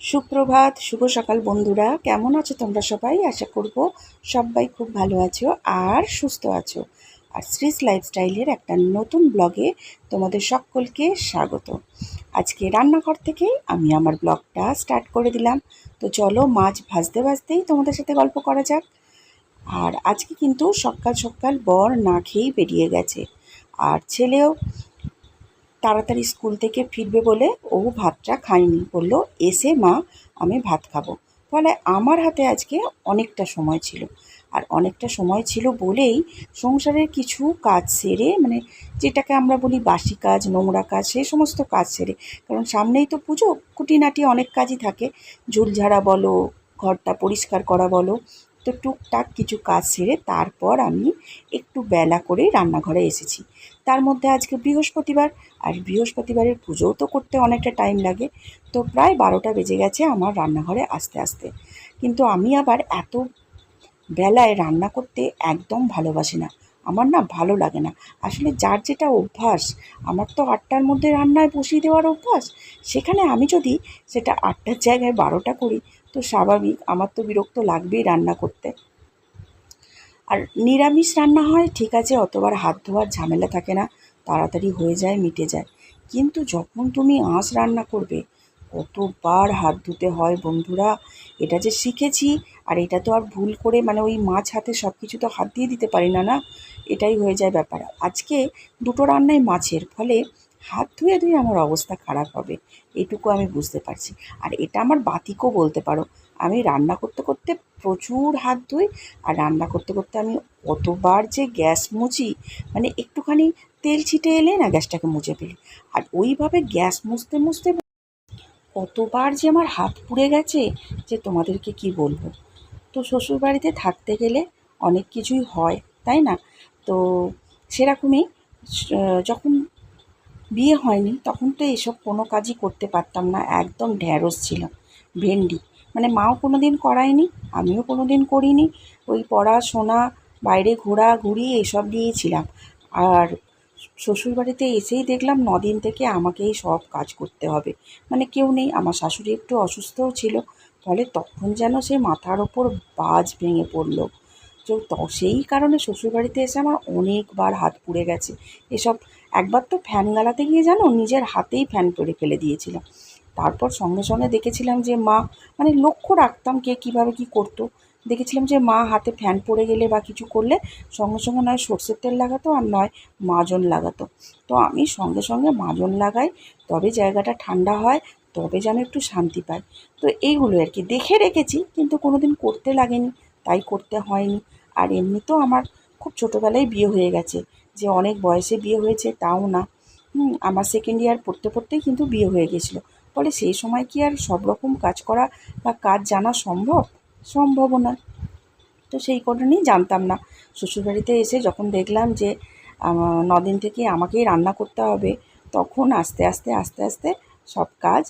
সুপ্রভাত, শুভ সকাল বন্ধুরা। কেমন আছো তোমরা সবাই? আশা করব সবাই খুব ভালো আছো আর সুস্থ আছো। আর শ্রীস লাইফস্টাইলের একটা নতুন ব্লগে তোমাদের সকলকে স্বাগত। আজকে রান্নাঘর থেকেই আমি আমার ব্লগটা স্টার্ট করে দিলাম। তো চলো মাছ ভাজতে ভাজতেই তোমাদের সাথে গল্প করা যাক। আর আজকে কিন্তু সকাল সকাল বর না খেয়েই বেরিয়ে গেছে, আর ছেলেও তাড়াতাড়ি স্কুল থেকে ফিরবে বলে ও ভাতটা খায়নি, বলল এসে মা আমি ভাত খাবো। ফলে আমার হাতে আজকে অনেকটা সময় ছিল, আর অনেকটা সময় ছিল বলেই সংসারের কিছু কাজ সেরে, মানে যেটাকে আমরা বলি বাসি কাজ, নোংরা কাজ, সেই সমস্ত কাজ সেরে, কারণ সামনেই তো পুজো, খুঁটিনাটি অনেক কাজই থাকে, ঝুল ঝাড়া বলো, ঘরটা পরিষ্কার করা বলো, তো টুকটাক কিছু কাজ সেরে তারপর আমি একটু বেলা করেই রান্নাঘরে এসেছি। তার মধ্যে আজকে বৃহস্পতিবার, আর বৃহস্পতিবারের পুজোও তো করতে অনেকটা টাইম লাগে। তো প্রায় 12টা বেজে গেছে আমার রান্নাঘরে আসতে আসতে। কিন্তু আমি আবার এত বেলায় রান্না করতে একদম ভালোবাসি না, আমার না ভালো লাগে না। আসলে যার যেটা অভ্যাস, আমার তো 8টার মধ্যে রান্নায় বসিয়ে দেওয়ার অভ্যাস, সেখানে আমি যদি সেটা 8টার জায়গায় 12টা করি, তো স্বাভাবিক আমার তো বিরক্ত লাগবেই রান্না করতে। আর নিরামিষ রান্না হয় ঠিক আছে, অতবার হাত ধোয়ার ঝামেলা থাকে না, তাড়াতাড়ি হয়ে যায়, মিটে যায়। কিন্তু যখন তুমি আঁশ রান্না করবে, কতবার হাত ধুতে হয় বন্ধুরা। এটা যে শিখেছি, আর এটা তো আর ভুল করে মানে ওই মাছ হাতে সব কিছু তো হাত দিয়ে দিতে পারি না, না, এটাই হয়ে যায় ব্যাপার। আজকে দুটো রান্নাই মাছের, ফলে হাত ধুয়ে ধুয়ে আমার অবস্থা খারাপ হবে, এটুকু আমি বুঝতে পারছি। আর এটা আমার বাতিকও বলতে পারো, আমি রান্না করতে করতে প্রচুর হাত ধুই। আর রান্না করতে করতে আমি কতবার যে গ্যাস মুছি, মানে একটুখানি তেল ছিটে এলে না গ্যাসটাকে মুছে ফেলি। আর ওইভাবে গ্যাস মুছতে মুছতে কতবার যে আমার হাত পুড়ে গেছে, যে তোমাদেরকে কি বলবো। তো শ্বশুরবাড়িতে থাকতে গেলে অনেক কিছুই হয়, তাই না? তো সেরকমই যখন বিয়ে হয়নি তখন তো এসব কোনো কাজই করতে পারতাম না, একদম ঢ্যাঁড়স ছিলাম, ভেন্ডি। মানে মাও কোনো দিন করায়নি, আমিও কোনো দিন করিনি। ওই পড়াশোনা, বাইরে ঘোরাঘুরি এসব নিয়েই ছিলাম। আর শ্বশুরবাড়িতে এসেই দেখলাম 9 দিন থেকে আমাকেই সব কাজ করতে হবে, মানে কেউ নেই। আমার শাশুড়ি একটু অসুস্থও ছিল, ফলে তখন যেন সে মাথার ওপর বাজ ভেঙে পড়লো। তো সেই কারণে শ্বশুরবাড়িতে এসে আমার অনেকবার হাত পুড়ে গেছে এসব। একবার তো ফ্যান গালাতে গিয়ে জানো নিজের হাতেই ফ্যান পেড়ে ফেলে দিয়েছিলাম। তারপর সঙ্গে সঙ্গে দেখেছিলাম যে মা, মানে লক্ষ্য রাখতাম কে কীভাবে কী করতো, দেখেছিলাম যে মা হাতে ফ্যান পড়ে গেলে বা কিছু করলে সঙ্গে সঙ্গে নয় সর্ষের তেল লাগাতো, আর নয় মাজন লাগাতো। তো আমি সঙ্গে সঙ্গে মাজন লাগাই, তবে জায়গাটা ঠান্ডা হয়, তবে যেন একটু শান্তি পাই। তো এইগুলো আর কি দেখে রেখেছি, কিন্তু কোনো দিন করতে লাগেনি, তাই করতে হয়নি। আর এমনিতেও আমার খুব ছোটোবেলায় বিয়ে হয়ে গেছে, যে অনেক বয়সে বিয়ে হয়েছে তাও না। আমার সেকেন্ড ইয়ার পড়তে পড়তেই কিন্তু বিয়ে হয়ে গেছিলো। ফলে সেই সময় কি আর সব রকম কাজ করা বা কাজ জানা সম্ভব? সম্ভবও না। তো সেই কারণেই জানতাম না। শ্বশুরবাড়িতে এসে যখন দেখলাম যে 9 দিন থেকে আমাকেই রান্না করতে হবে, তখন আস্তে আস্তে আস্তে আস্তে সব কাজ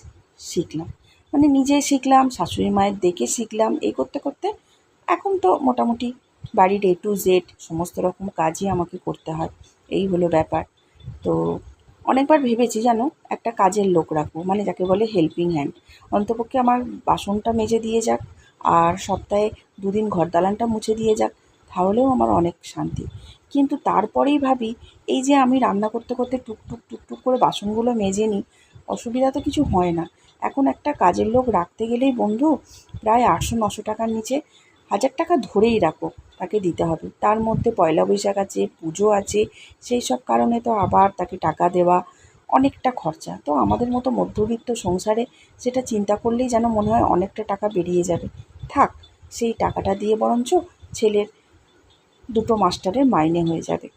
শিখলাম। মানে নিজে শিখলাম, শাশুড়ি মায়ের দেখে শিখলাম, এই করতে করতে এখন তো মোটামুটি বাড়ির A to Z সমস্ত রকম কাজই আমাকে করতে হয়, এই হলো ব্যাপার। তো অনেকবার ভেবেছি জানো, একটা কাজের লোক রাখবো, মানে যাকে বলে হেল্পিং হ্যান্ড। অন্তপক্ষে আমার বাসনটা মেজে দিয়ে যাক, আর সপ্তাহে 2 দিন ঘর দালানটা মুছে দিয়ে যাক, তাহলেও আমার অনেক শান্তি। কিন্তু তারপরেই ভাবি, এই যে আমি রান্না করতে করতে টুকটুক টুকটুক করে বাসনগুলো মেজে নিই, অসুবিধা তো কিছু হয় না। এখন একটা কাজের লোক রাখতে গেলেই বন্ধু প্রায় 800-900 টাকার নিচে 1000 টাকা ধরেই রাখো তাকে দিতে হবে। তার মধ্যে পয়লা বৈশাখ আছে, পুজো আছে, সেই সব কারণে তো আবার তাকে টাকা দেওয়া, অনেকটা খরচা। তো আমাদের মতো মধ্যবিত্ত সংসারে সেটা চিন্তা করলেই যেন মনে হয় অনেকটা টাকা বেরিয়ে যাবে। থাক, সেই টাকাটা দিয়ে বরঞ্চ ছেলের 2টো মাস্টারের মাইনে হয়ে যাবে,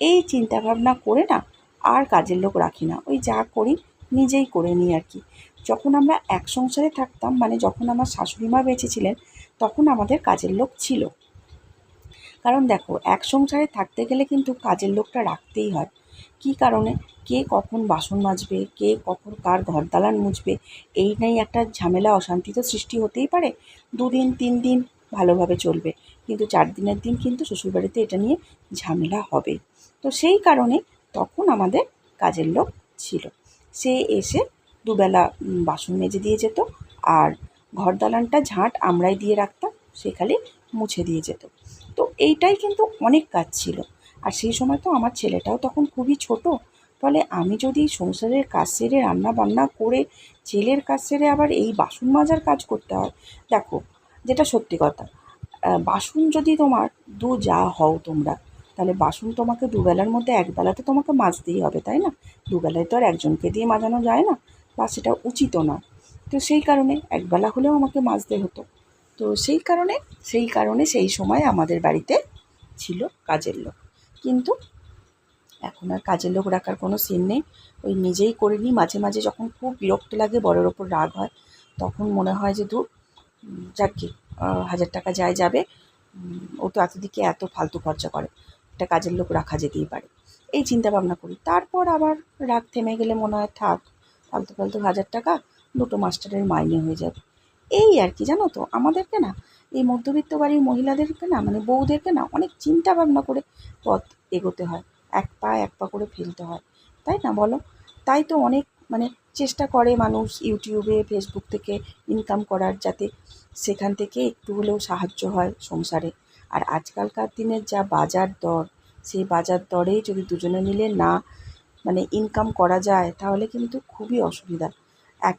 এই চিন্তা ভাবনা করে না আর কাজের লোক রাখি না। ওই যা করি নিজেই করে নিই আর কি। যখন আমরা এক সংসারে থাকতাম, মানে যখন আমার শাশুড়ি মা বেঁচে ছিলেন, তখন আমাদের কাজের লোক ছিল। কারণ দেখো, এক সংসারে থাকতে গেলে কিন্তু কাজের লোকটা রাখতেই হয়। কী কারণে? কে কখন বাসন মাজবে, কে কখন কার ঘর দালান মুছবে, এই নিয়েই একটা ঝামেলা, অশান্তি তো সৃষ্টি হতেই পারে। 2 দিন 3 দিন ভালোভাবে চলবে, কিন্তু 4 দিনের দিন কিন্তু শ্বশুরবাড়িতে এটা নিয়ে ঝামেলা হবে। তো সেই কারণে তখন আমাদের কাজের লোক ছিল। সে এসে দুবেলা বাসন মেজে দিয়ে যেত, আর ঘর দালানটা ঝাঁট আমরাই দিয়ে রাখতাম, সে খালি মুছে দিয়ে যেত। তো এইটাই কিন্তু অনেক কাজ ছিল। আর সেই সময় তো আমার ছেলেটাও তখন খুবই ছোট, ফলে আমি যদি সংসারের কাজ সেরে রান্না বান্না করে ছেলের কাজ সেরে আবার এই বাসন মাজার কাজ করতে হয়। দেখো, যেটা সত্যি কথা, বাসন যদি তোমার যা হও তোমরা, তাহলে বাসন তোমাকে দুবেলার মধ্যে একবেলাতে তোমাকে মাজতেই হবে, তাই না? দুবেলায় তো আর একজনকে দিয়ে মাজানো যায় না, বা সেটা উচিতও না। তো সেই কারণে একবেলা হলেও আমাকে মাজতে হতো। তো সেই কারণে সেই সময় আমাদের বাড়িতে ছিল কাজের লোক। কিন্তু এখন আর কাজের লোক রাখার কোনো সিন নেই, ওই নিজেই করে নিই। মাঝে মাঝে যখন খুব বিরক্ত লাগে, বরের ওপর রাগ হয়, তখন মনে হয় যে ধুর, যাকগে, 1000 টাকা যায় যাবে, ও তো এতদিকে এত ফালতু খরচা করে, একটা কাজের লোক রাখা যেতেই পারে, এই চিন্তা ভাবনা করি। তারপর আবার রাগ থেমে গেলে মনে হয় থাক, ফালতু ফালতু 1000 টাকা, দুটো মাস্টারের মাইনে হয়ে যাবে। এই আর কি, জানো তো, আমাদেরকে না, এই মধ্যবিত্ত বাড়ির মহিলাদেরকে না, মানে বউদেরকে না, অনেক চিন্তা ভাবনা করে পথ এগোতে হয়, এক পা করে ফেলতে হয়, তাই না বলো? তাই তো অনেক মানে চেষ্টা করে মানুষ ইউটিউবে, ফেসবুক থেকে ইনকাম করার, যাতে সেখান থেকে একটু হলেও সাহায্য হয় সংসারে। আর আজকালকার দিনের যা বাজার দর, সেই বাজার দরে যদি দুজনে মিলে না মানে ইনকাম করা যায়, তাহলে কিন্তু খুবই অসুবিধা। এক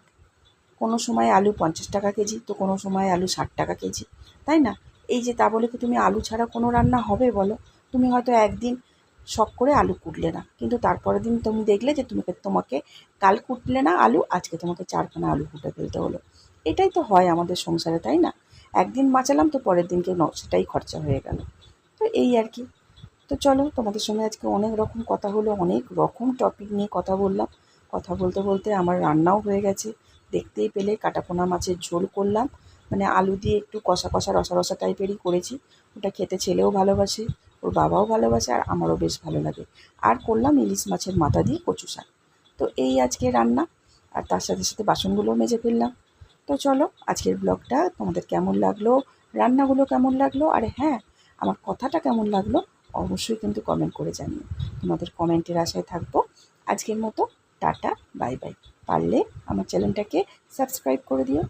কোনো সময় আলু 50 টাকা কেজি, তো কোনো সময় আলু 60 টাকা কেজি, তাই না? এই যে তা বলে কি তুমি আলু ছাড়া কোনো রান্না হবে বলো? তুমি হয়তো একদিন শখ করে আলু কুটলে না, কিন্তু তারপরের দিন তুমি দেখলে যে তোমাকে কাল কুটলে না আলু, আজকে তোমাকে 4খানা আলু কুটে ফেলতে হলো। এটাই তো হয় আমাদের সংসারে, তাই না? একদিন বাঁচালাম তো পরের দিনকে সেটাই খরচা হয়ে গেল। তো এই আর কি। তো চলো, তোমাদের সঙ্গে আজকে অনেক রকম কথা হলো, অনেক রকম টপিক নিয়ে কথা বললাম। কথা বলতে বলতে আমার রান্নাও হয়ে গেছে, দেখতেই পেলে। কাটাপোনা মাছের ঝোল করলাম, মানে আলু দিয়ে একটু কষা কষা রসা রসা টাইপেরই করেছি। ওটা খেতে ছেলেও ভালোবাসে, ওর বাবাও ভালোবাসে, আর আমারও বেশ ভালো লাগে। আর করলাম ইলিশ মাছের মাথা দিয়ে কচু শাক। তো এই আজকে রান্না, আর তার সাথে সাথে বাসনগুলোও মেজে ফেললাম। তো চলো, আজকের ব্লগটা তোমাদের কেমন লাগলো, রান্নাগুলো কেমন লাগলো, আর হ্যাঁ, আমার কথাটা কেমন লাগলো, অবশ্যই কিন্তু কমেন্ট করে জানিও। তোমাদের কমেন্টের আশায় থাকবো। আজকের মতো টাটা, বাই বাই। পারলে আমার চ্যানেলটাকে সাবস্ক্রাইব করে দিও।